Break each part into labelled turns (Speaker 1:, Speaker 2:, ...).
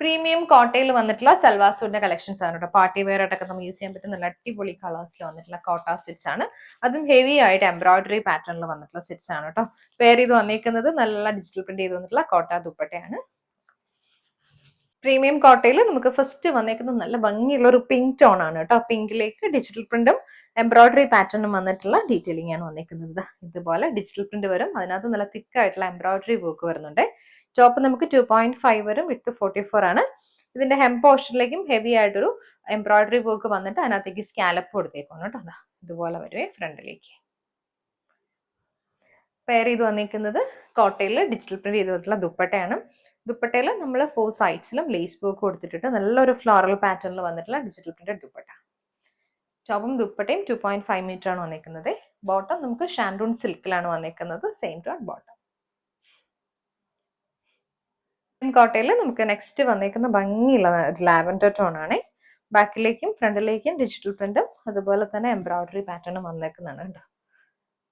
Speaker 1: Premium കോട്ടയിൽ വന്നിട്ടുള്ള salwar സൂട്ടിന്റെ collections ആണ് കേട്ടോ. പാർട്ടി വെയർ ആയിട്ടൊക്കെ നമുക്ക് യൂസ് ചെയ്യാൻ പറ്റുന്ന നല്ല അടിപൊളി കളേഴ്സിൽ വന്നിട്ടുള്ള കോട്ട സെറ്റ്സ് ആണ്. അതും ഹെവി ആയിട്ട് എംബ്രോയിഡറി പാറ്റേണിൽ വന്നിട്ടുള്ള സെറ്റ്സ് ആണ് കേട്ടോ. വെയർ ചെയ്ത് വന്നിരിക്കുന്നത് നല്ല ഡിജിറ്റൽ പ്രിന്റ് ചെയ്ത് വന്നിട്ടുള്ള കോട്ട ദുപ്പട്ടയാണ്. പ്രീമിയം കോട്ടയിൽ നമുക്ക് ഫസ്റ്റ് വന്നേക്കുന്നത് നല്ല ഭംഗിയുള്ള ഒരു പിങ്ക് ടോൺ ആണ് കേട്ടോ. പിങ്കിലേക്ക് ഡിജിറ്റൽ പ്രിന്റും എംബ്രോയിഡറി പാറ്റേണും വന്നിട്ടുള്ള ഡീറ്റെയിലിംഗ് ആണ് വന്നിരിക്കുന്നത്. ഇതുപോലെ ഡിജിറ്റൽ പ്രിന്റ് വരും, അതിനകത്ത് നല്ല തിക്ക് ആയിട്ടുള്ള എംബ്രോയിഡറി വർക്ക് വരുന്നുണ്ട്. ടോപ്പ് നമുക്ക് 2.5 വരും, വിത്ത് 44 ആണ്. ഇതിന്റെ ഹെം പോർഷനിലേക്കും ഹെവി ആയിട്ടൊരു എംബ്രോയിഡറി വർക്ക് വന്നിട്ട് അതിനകത്തേക്ക് സ്കാലപ്പ് കൊടുത്തേക്കാണ് കേട്ടോ. അതാ ഇതുപോലെ വരുവേ ഫ്രണ്ടിലേക്ക്. പെയർ ചെയ്ത് വന്നിരിക്കുന്നത് കോട്ടയിൽ ഡിജിറ്റൽ പ്രിന്റ് ചെയ്തിട്ടുള്ള ദുപ്പട്ടയാണ്. ദുപ്പട്ടയിൽ നമ്മൾ 4 സൈഡ്സിലും ലേസ് വർക്ക് കൊടുത്തിട്ട് നല്ലൊരു ഫ്ലോറൽ പാറ്റേണിൽ വന്നിട്ടുള്ള ഡിജിറ്റൽ പ്രിന്റഡ് ദുപ്പട്ട. ടോപ്പും ദുപ്പട്ടയും 2.5 മീറ്റർ ആണ് വന്നിരിക്കുന്നത്. ബോട്ടം നമുക്ക് ഷാൻഡൂൺ സിൽക്കിലാണ് വന്നിരിക്കുന്നത്, സെയിം ടോൺ ബോട്ടം. കോട്ടയിൽ നമുക്ക് നെക്സ്റ്റ് വന്നിരിക്കുന്ന ഭംഗിയുള്ള ലാവൻഡർ ടോൺ ആണ്. ബാക്കിലേക്കും ഫ്രണ്ടിലേക്കും ഡിജിറ്റൽ പ്രിന്റും അതുപോലെ തന്നെ എംബ്രോയിഡറി പാറ്റേണും വന്നേക്കുന്നതാണ്.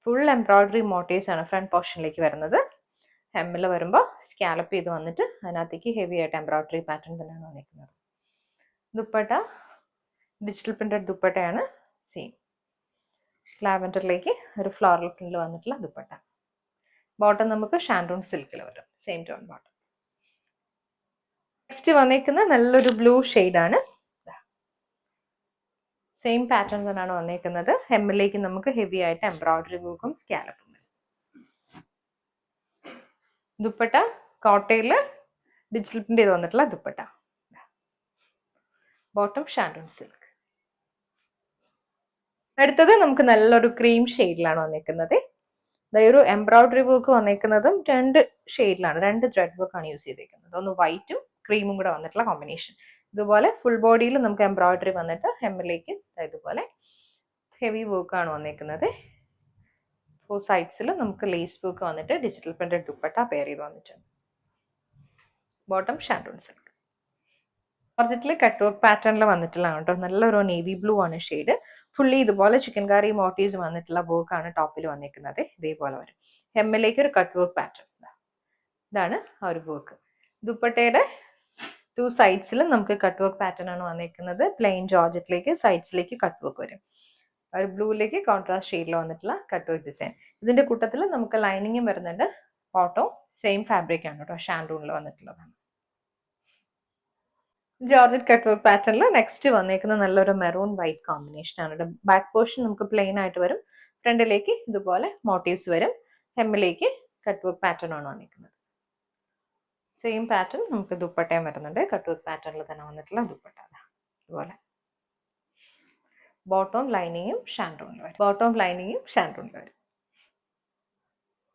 Speaker 1: ഫുൾ എംബ്രോയിഡറി മോട്ടീവ്സ് ആണ് ഫ്രണ്ട് പോർഷനിലേക്ക് വരുന്നത്. ഹെമ്മിൽ വരുമ്പോൾ സ്കാലപ്പ് ചെയ്ത് വന്നിട്ട് അതിനകത്തേക്ക് ഹെവി ആയിട്ട് എംബ്രോയിഡറി പാറ്റേൺ തന്നെയാണ് വന്നിരിക്കുന്നത്. ദുപ്പട്ട ഡിജിറ്റൽ പ്രിന്റഡ് ദുപ്പട്ടയാണ്. സെയിം ലാവൻഡറിലേക്ക് ഒരു ഫ്ലോറൽ പ്രിന്റിൽ വന്നിട്ടുള്ള ദുപ്പട്ട. ബോട്ടം നമുക്ക് ഷാൻഡൂൺ സിൽക്കിൽ വരും, സെയിം ടോൺ ബോട്ടം. നെക്സ്റ്റ് വന്നേക്കുന്ന നല്ലൊരു ബ്ലൂ ആണ്. സെയിം പാറ്റേൺ തന്നെയാണ് വന്നേക്കുന്നത്. ഹെമ്മിലേക്ക് നമുക്ക് ഹെവി ആയിട്ട് എംബ്രോയിഡറി വർക്കും സ്കാലപ്പും. ദുപ്പട്ട കോട്ടയിൽ ഡിജിറ്റൽ പ്രിന്റ് ചെയ്ത് വന്നിട്ടുള്ള ദുപ്പട്ട. Bottom shantoon silk. അടുത്തത് നമുക്ക് നല്ലൊരു ക്രീം ഷെയ്ഡിലാണ് വന്നിരിക്കുന്നത്. ഒരു എംബ്രോയിഡറി വർക്ക് വന്നിരിക്കുന്നതും 2 ഷെയ്ഡിലാണ്, 2 ത്രെഡ് വർക്ക് ആണ് യൂസ് ചെയ്തിരിക്കുന്നത്. ഒന്ന് വൈറ്റും ക്രീമും കൂടെ വന്നിട്ടുള്ള കോമ്പിനേഷൻ. ഇതുപോലെ ഫുൾ ബോഡിയിൽ നമുക്ക് എംബ്രോയിഡറി വന്നിട്ട് ഹെമ്മിലേക്ക് ഇതുപോലെ ഹെവി വർക്ക് ആണ് വന്നിരിക്കുന്നത്. 4 സൈഡ്സിൽ നമുക്ക് ലേസ് വർക്ക് വന്നിട്ട് ഡിജിറ്റൽ പ്രിന്റഡ് ദുപ്പട്ട പെയർ ചെയ്ത് വന്നിട്ടുണ്ട്. Bottom shantoon silk. ജോർജറ്റിൽ കട്ട് വർക്ക് പാറ്റേണിൽ വന്നിട്ടുള്ള കേട്ടോ. നല്ലൊരു നേവി ബ്ലൂ ആണ് ഷെയ്ഡ്. ഫുള്ളി ഇതുപോലെ ചിക്കൻ കറി മോട്ടീവ്സ് വന്നിട്ടുള്ള വർക്ക് ആണ് ടോപ്പിൽ വന്നിരിക്കുന്നത്. ഇതേപോലെ വരും. ഹെമ്മിലേക്ക് ഒരു കട്ട് വർക്ക് പാറ്റേൺ. ഇതാണ് ആ ഒരു വർക്ക്. ദുപ്പട്ടയുടെ 2 സൈഡ്സിലും നമുക്ക് കട്ട് വർക്ക് പാറ്റേൺ ആണ് വന്നിരിക്കുന്നത്. പ്ലെയിൻ ജോർജറ്റിലേക്ക് സൈഡ്സിലേക്ക് കട്ട് വർക്ക് വരും. ഒരു ബ്ലൂയിലേക്ക് കോൺട്രാസ്റ്റ് ഷെയ്ഡിൽ വന്നിട്ടുള്ള കട്ട് വർക്ക് ഡിസൈൻ. ഇതിന്റെ കൂട്ടത്തിൽ നമുക്ക് ലൈനിങ്ങും വരുന്നുണ്ട്. ഓട്ടോ സെയിം ഫാബ്രിക് ആണ് കേട്ടോ, ഷാൻഡൂണിൽ വന്നിട്ടുള്ളതാണ്. ജോർജറ്റ് കട്ട് വർക്ക് പാറ്റേണിൽ നെക്സ്റ്റ് വന്നേക്കുന്ന നല്ലൊരു മെറൂൺ വൈറ്റ് കോമ്പിനേഷൻ ആണ്. ബാക്ക് പോർഷൻ നമുക്ക് പ്ലെയിൻ ആയിട്ട് വരും, ഫ്രണ്ടിലേക്ക് ഇതുപോലെ മോട്ടീവ്സ് വരും. ഹെമ്മിലേക്ക് കട്ട് വർക്ക് പാറ്റേൺ ആണ് വന്നിരിക്കുന്നത്. സെയിം പാറ്റേൺ നമുക്ക് ദുപ്പട്ടയും വരുന്നുണ്ട്. കട്ട് വർക്ക് പാറ്റേണിൽ തന്നെ വന്നിട്ടുള്ള ദുപ്പട്ട ഇതുപോലെ. ബോട്ടം ലൈനിങ്ങും ഷാൻഡൂണിൽ വരും.